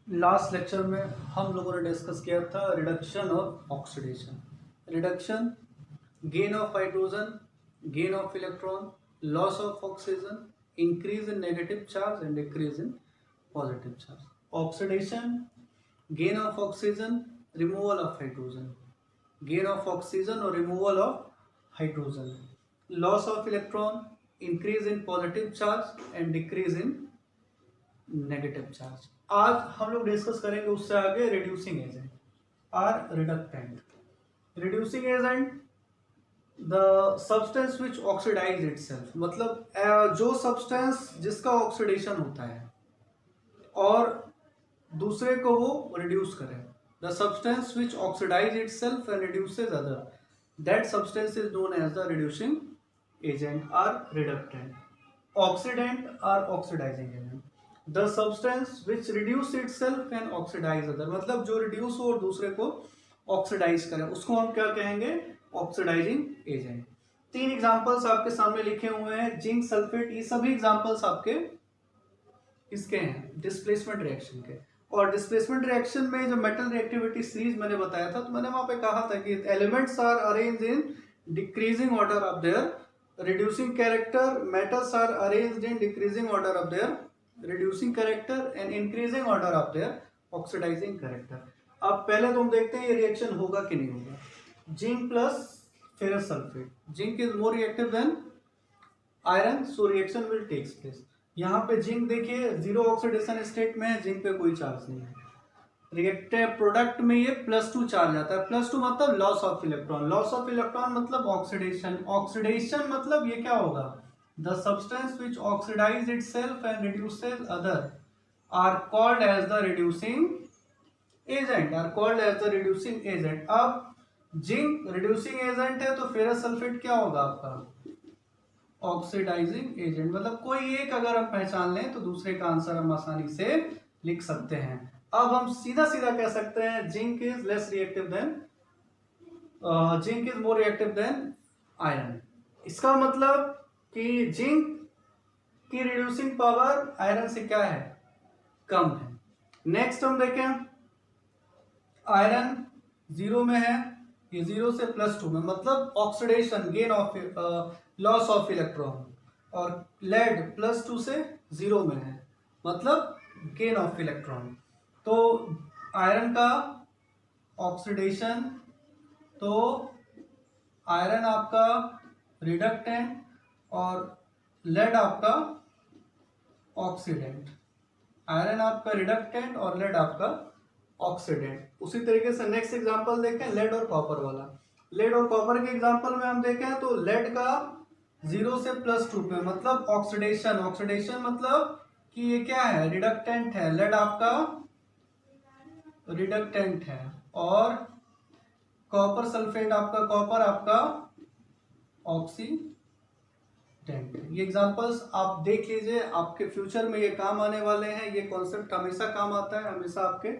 Last lecture में हम लोगों ने डिस्कस किया था रिडक्शन और oxidation. Reduction, gain of hydrogen, gain of electron, loss of oxygen, increase in negative charge and decrease in positive charge. Oxidation, gain of oxygen, removal of hydrogen, gain of oxygen और removal of hydrogen, loss of electron, increase in positive charge and decrease in negative charge. आज हम लोग discuss करेंगे उससे आगे reducing agent or reductant. Reducing agent the substance which oxidise itself, मतलब जो substance जिसका ऑक्सीडेशन होता है और दूसरे को वो रिड्यूस करे। The substance which oxidise itself and reduces other, that substance is known as the reducing agent or reductant. Oxidant or oxidising agent, the substance which reduce itself and oxidise other, मतलब जो reduce हो और दूसरे को oxidise करे, उसको हम क्या कहेंगे? Oxidising agent. तीन एग्जांपल्स आपके सामने लिखे हुए हैं, जिंक सल्फेट। ये सभी एग्जांपल्स आपके इसके हैं डिस्प्लेसमेंट रिएक्शन के। और डिस्प्लेसमेंट रिएक्शन में जो मेटल रिएक्टिविटी सीरीज मैंने बताया था, तो मैंने वहां पे कहा था कि elements are arranged in decreasing order of their reducing character, metals are arranged in decreasing order of their reducing character and increasing order of their oxidising character. अब पहले तो हम देखते हैं ये रिएक्शन होगा कि नहीं होगा। Zinc plus ferrous sulphate, zinc is more reactive than iron, so reaction will takes place. यहाँ पे जिंक देखिए जीरो ऑक्सीडेशन स्टेट में है, जिंक पे कोई चार्ज नहीं है। रिएक्टिव प्रोडक्ट में ये +2 चार्ज आता है। +2 मतलब loss of electron, loss of electron मतलब ऑक्सीडेशन, ऑक्सीडेशन मतलब ये क्या होगा? The substance which oxidise itself and reduces other are called as the reducing agent, are called as the reducing agent. अब जिंक रिड्यूसिंग एजेंट है तो ferrous sulphate क्या होगा आपका? Oxidising agent. मतलब कोई एक अगर हम पहचान लें तो दूसरे का आंसर हम आसानी से लिख सकते हैं। अब हम सीधा सीधा कह सकते हैं zinc is less reactive than zinc is more reactive than iron. इसका मतलब कि जिंक की रिड्यूसिंग पावर आयरन से क्या है? कम है। नेक्स्ट हम देखें, आयरन 0 में है, ये 0 से +2 में, मतलब oxidation, gain of loss of electron. और लेड +2 से 0 में है, मतलब गेन ऑफ इलेक्ट्रॉन। तो आयरन का ऑक्सीडेशन, तो आयरन आपका रिडक्टेंट और लेड आपका ऑक्सीडेंट। आयरन आपका रिडक्टेंट और लेड आपका ऑक्सीडेंट। उसी तरीके से नेक्स्ट एग्जांपल देखें, लेड और कॉपर वाला। लेड और कॉपर के एग्जांपल में हम देखें तो लेड का 0 से +2 पे, मतलब ऑक्सीडेशन, ऑक्सीडेशन मतलब कि ये क्या है? रिडक्टेंट है। लेड आपका रिडक्टेंट है और कॉपर सल्फेट आपका, कॉपर आपका ऑक्सीडेंट। ये एग्जांपल्स आप देख लीजिए, आपके फ्यूचर में ये काम आने वाले हैं। ये कॉन्सेप्ट हमेशा काम आता है, हमेशा आपके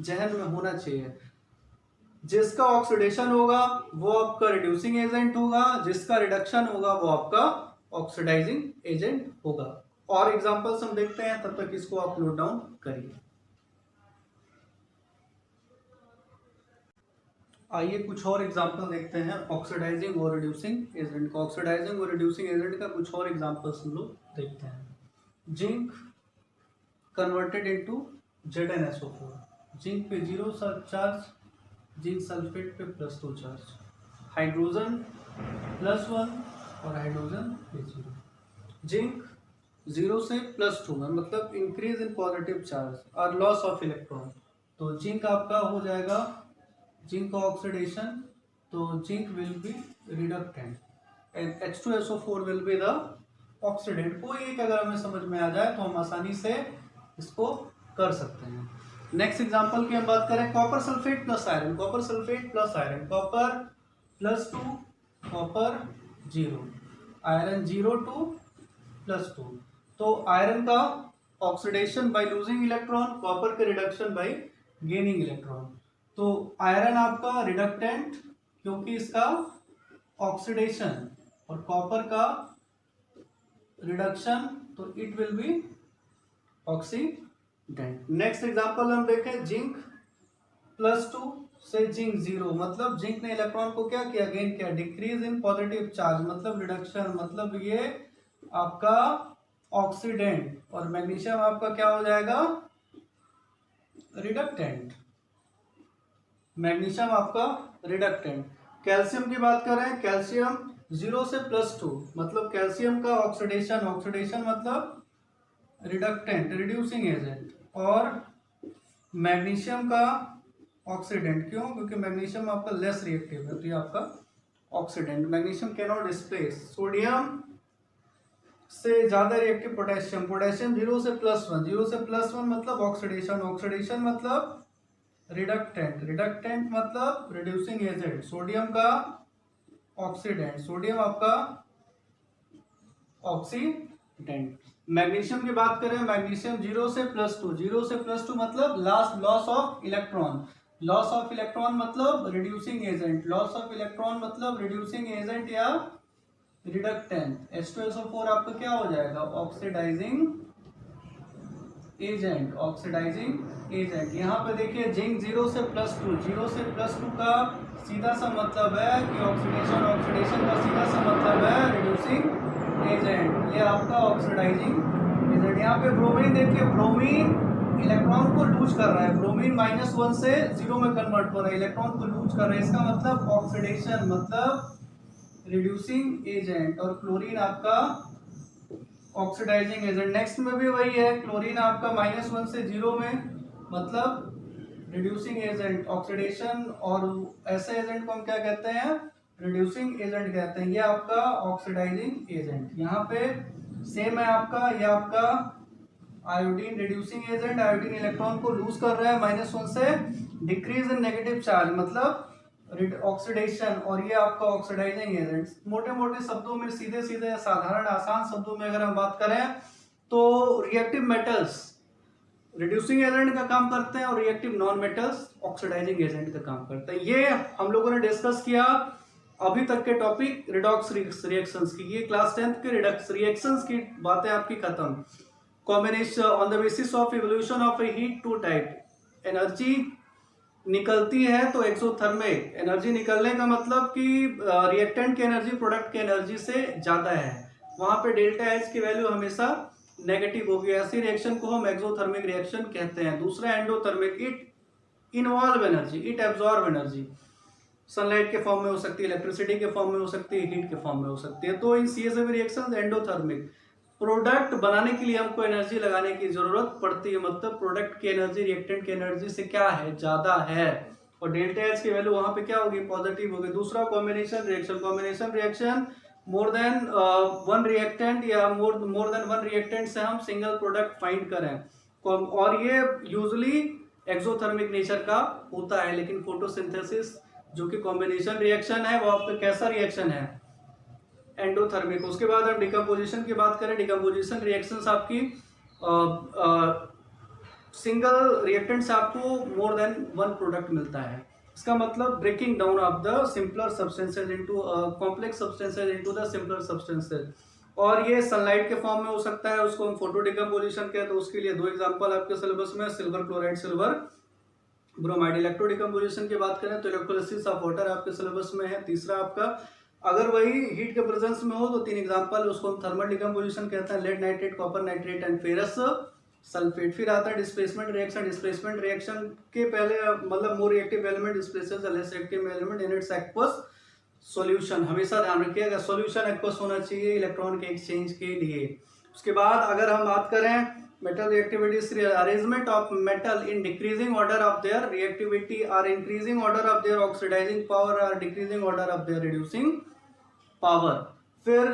जहन में होना चाहिए। जिसका ऑक्सीडेशन होगा वो आपका रिड्यूसिंग एजेंट होगा, जिसका रिडक्शन होगा वो आपका ऑक्सीडाइजिंग एजेंट होगा। और एग्जांपल्स हम देखते हैं, तब तक इसको आप नोट डाउन करिए। आइए कुछ और एग्जांपल देखते हैं ऑक्सीडाइजिंग और रिड्यूसिंग एजेंट का। ऑक्सीडाइजिंग और रिड्यूसिंग एजेंट का कुछ और एग्जांपल्स हम लोग देखते हैं। Zinc converted into ZnSO4, zinc पे 0 चार्ज, जिंक सल्फेट पे +2 चार्ज, हाइड्रोजन +1 और हाइड्रोजन पे 0। जिंक 0 से +2 में, मतलब इंक्रीज इन पॉजिटिव चार्ज और लॉस ऑफ इलेक्ट्रॉन। तो जिंक आपका हो जाएगा, जिंक का ऑक्सीडेशन, तो zinc will be reductant and H2SO4 will be the oxidant. कोई एक अगर हमें समझ में आ जाए तो हम आसानी से इसको कर सकते हैं। नेक्स्ट एग्जांपल की हम बात करें, copper sulphate plus iron, copper sulphate plus iron, copper +2, copper 0, iron 0 to +2। तो आयरन का oxidation by losing electron, copper का रिडक्शन बाय गेनिंग इलेक्ट्रॉन। तो आयरन आपका रिडक्टेंट क्योंकि इसका ऑक्सीडेशन, और कॉपर का रिडक्शन, तो it will be oxidant. Next example हम देखें, जिंक +2 से जिंक 0, मतलब जिंक ने इलेक्ट्रॉन को क्या किया, गेन किया, डिक्रीज इन पॉजिटिव चार्ज मतलब रिडक्शन, मतलब ये आपका ऑक्सीडेंट, और मैग्नीशियम आपका क्या हो जाएगा, रिडक्टेंट। मैग्नीशियम आपका रिडक्टेंट। कैल्शियम की बात करें, कैल्शियम 0 से +2, मतलब कैल्शियम का ऑक्सीडेशन, ऑक्सीडेशन मतलब रिडक्टेंट, रिड्यूसिंग एजेंट, और मैग्नीशियम का ऑक्सीडेंट। क्यों? क्योंकि मैग्नीशियम आपका लेस रिएक्टिव है, तो ये आपका oxidant. Magnesium can not displace. Sodium से ज्यादा रिएक्टिव पोटेशियम, पोटेशियम 0 से +1, 0 से +1 मतलब ऑक्सीडेशन, ऑक्सीडेशन मतलब रिडक्टेंट, रिडक्टेंट मतलब रिड्यूसिंग एजेंट। सोडियम का ऑक्सीडेंट, सोडियम आपका ऑक्सीडेंट। मैग्नीशियम की बात करें, मैग्नीशियम 0 से +2, 0 से +2 मतलब loss of electron, loss of electron मतलब reducing agent, loss of electron मतलब रिड्यूसिंग एजेंट या रिडक्टेंट। H2SO4 आपका क्या हो जाएगा, ऑक्सीडाइजिंग एजेंट, ऑक्सीडाइजिंग एजेंट। यहाँ पे देखिए जिंक 0 से +2, 0 से +2 का सीधा सा मतलब है कि ऑक्सीडेशन, ऑक्सीडेशन का सीधा सा मतलब है रिड्यूसिंग एजेंट, ये आपका ऑक्सीडाइजिंग एजेंट। यहाँ पे ब्रोमीन देखिए, ब्रोमीन इलेक्ट्रॉन को लूज कर रहा है, ब्रोमीन -1 से 0 में कन्वर्ट हो रहा है, इलेक्ट्रॉन को लूज कर रहा है, इसका मतलब ऑक्सीडेशन मतलब रिड्यूसिंग एजेंट। और क्लोरीन आपका ऑक्सीडाइजिंग एजेंट। नेक्स्ट में भी वही है, क्लोरीन आपका -1 से 0 में मतलब रिड्यूसिंग एजेंट, ऑक्सीडेशन, और ऐसे एजेंट को हम क्या कहते हैं, रिड्यूसिंग एजेंट कहते हैं, ये आपका ऑक्सीडाइजिंग एजेंट। यहाँ पे सेम है आपका, ये आपका iodine reducing agent, iodine electron को लूज कर रहा है -1 से, डिक्रीज इन नेगेटिव चार्ज मतलब ऑक्सीडेशन, और ये आपका ऑक्सीडाइजिंग एजेंट। मोटे मोटे शब्दों में, सीधे सीधे साधारण आसान शब्दों में अगर हम बात करें तो रिएक्टिव मेटल्स रिड्यूसिंग एजेंट का काम करते हैं और reactive non metals oxidising agent का काम करते हैं। ये हम लोगों ने डिस्कस किया अभी तक के टॉपिक रिडॉक्स रिएक्शंस की। ये क्लास 10th के रिडॉक्स रिएक्शंस की बातें आपकी खत्म। Combination on the basis of evolution of a heat two type, energy निकलती है तो एक्सोथर्मिक, एनर्जी निकलने का मतलब कि रिएक्टेंट की एनर्जी प्रोडक्ट की एनर्जी से ज्यादा है, वहां पे डेल्टा एच की वैल्यू हमेशा नेगेटिव होगी। ऐसी रिएक्शन को हम एक्सोथर्मिक रिएक्शन कहते हैं। दूसरा endothermic, it involve energy, it absorb energy, sunlight के फॉर्म में हो सकती है, इलेक्ट्रिसिटी के फॉर्म में हो सकती है, हीट के फॉर्म में हो सकती है। तो इन CSV रिएक्शन एंडोथर्मिक, प्रोडक्ट बनाने के लिए हमको एनर्जी लगाने की जरूरत पड़ती है, मतलब प्रोडक्ट की एनर्जी रिएक्टेंट की एनर्जी से क्या है, ज्यादा है, और डेल्टा एच की वैल्यू वहां पे क्या होगी, पॉजिटिव होगी। दूसरा combination reaction, combination reaction more than one reactant या मोर देन वन रिएक्टेंट से हम सिंगल प्रोडक्ट फाइंड करें, और ये यूजुअली एक्सोथर्मिक नेचर का होता है। लेकिन फोटोसिंथेसिस जो कि कॉम्बिनेशन रिएक्शन है वो आपका कैसा रिएक्शन है, एंडोथर्मिक। उसके बाद हम डिकम्पोजिशन की बात करें, डिकम्पोजिशन रिएक्शंस आपकी सिंगल रिएक्टेंट से आपको मोर देन वन प्रोडक्ट मिलता है। इसका मतलब breaking down of the simpler substances into complex substances into the simpler substances, और ये सनलाइट के फॉर्म में हो सकता है, उसको हम फोटो डिकम्पोजिशन कहते हैं। तो उसके लिए 2 एग्जांपल आपके सिलेबस में, silver chloride, silver bromide. Electro decomposition की बात करें तो इलेक्ट्रोलिसिस ऑफ वाटर आपके सिलेबस में है। तीसरा आपका अगर वही हीट के प्रेजेंस में हो तो 3 एग्जांपल, उसको हम थर्मल डिकम्पोजिशन कहते हैं, lead nitrate, copper nitrate and ferrous sulphate. फिर आता है डिस्प्लेसमेंट रिएक्शन। डिस्प्लेसमेंट रिएक्शन के पहले मतलब more reactive element displaces less reactive element in its aqueous solution. हमेशा ध्यान रखिएगा सॉल्यूशन एक्वस होना चाहिए इलेक्ट्रॉन के एक्सचेंज के लिए। उसके बाद अगर हम बात करें metal reactivity, arrangement of metal in decreasing order of their reactivity और increasing order of their oxidizing power और decreasing order of their reducing power. फिर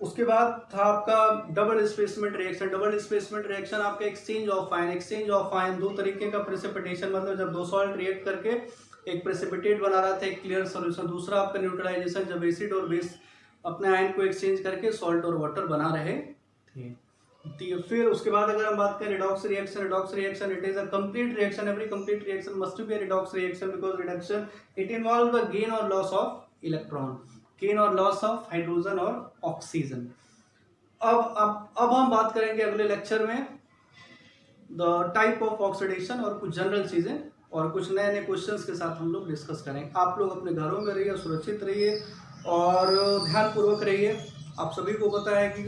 उसके बाद था आपका double displacement reaction. Double displacement reaction आपका exchange of ion, exchange of ion 2 तरीके का प्रेसिपिटेशन, मतलब जब 2 सॉल्ट रिएक्ट करके एक प्रेसिपिटेट बना रहा था, एक क्लियर सॉल्यूशन। दूसरा आपका न्यूट्रलाइजेशन, जब एसिड और बेस अपने आयन को एक्सचेंज करके सॉल्ट और वाटर बना रहे थे। फिर उसके बाद अगर हम बात करें redox reaction, redox reaction it is a complete reaction, every complete reaction must be a redox reaction because reduction it involve the gain और लॉस ऑफ इलेक्ट्रॉन, गेन और लॉस ऑफ हाइड्रोजन और ऑक्सीजन। अब हम बात करेंगे अगले lecture में the type of oxidation और कुछ जनरल चीज़ें और कुछ नए नए क्वेश्चंस के साथ हम लोग डिस्कस करेंगे। आप लोग अपने घरों में रहिए, सुरक्षित रहिए और ध्यानपूर्वक रहिए। आप सभी को पता है कि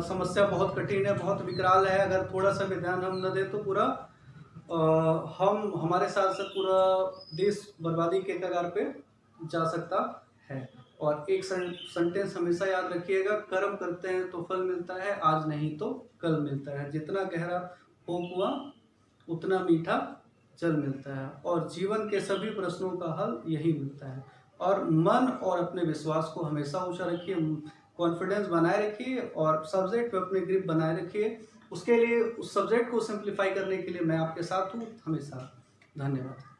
समस्या बहुत कठिन है, बहुत विकराल है। अगर थोड़ा सा भी ध्यान हम न दें तो पूरा हम हमारे साथ साथ पूरा देश बर्बादी के कगार पे जा सकता है। और एक सेंटेंस हमेशा याद रखिएगा, कर्म करते हैं तो फल मिलता है, आज नहीं तो कल मिलता है। जितना गहरा हो कुआं उतना मीठा जल मिलता है और जीवन के सभी प्रश्नों का हल यही मिलता है। और मन और अपने विश्वास को हमेशा ऊंचा रखिए, कॉन्फिडेंस बनाए रखिए और सब्जेक्ट पे अपने ग्रिप बनाए रखिए। उसके लिए उस सब्जेक्ट को सिंप्लीफाई करने के लिए मैं आपके साथ हूँ हमेशा। धन्यवाद।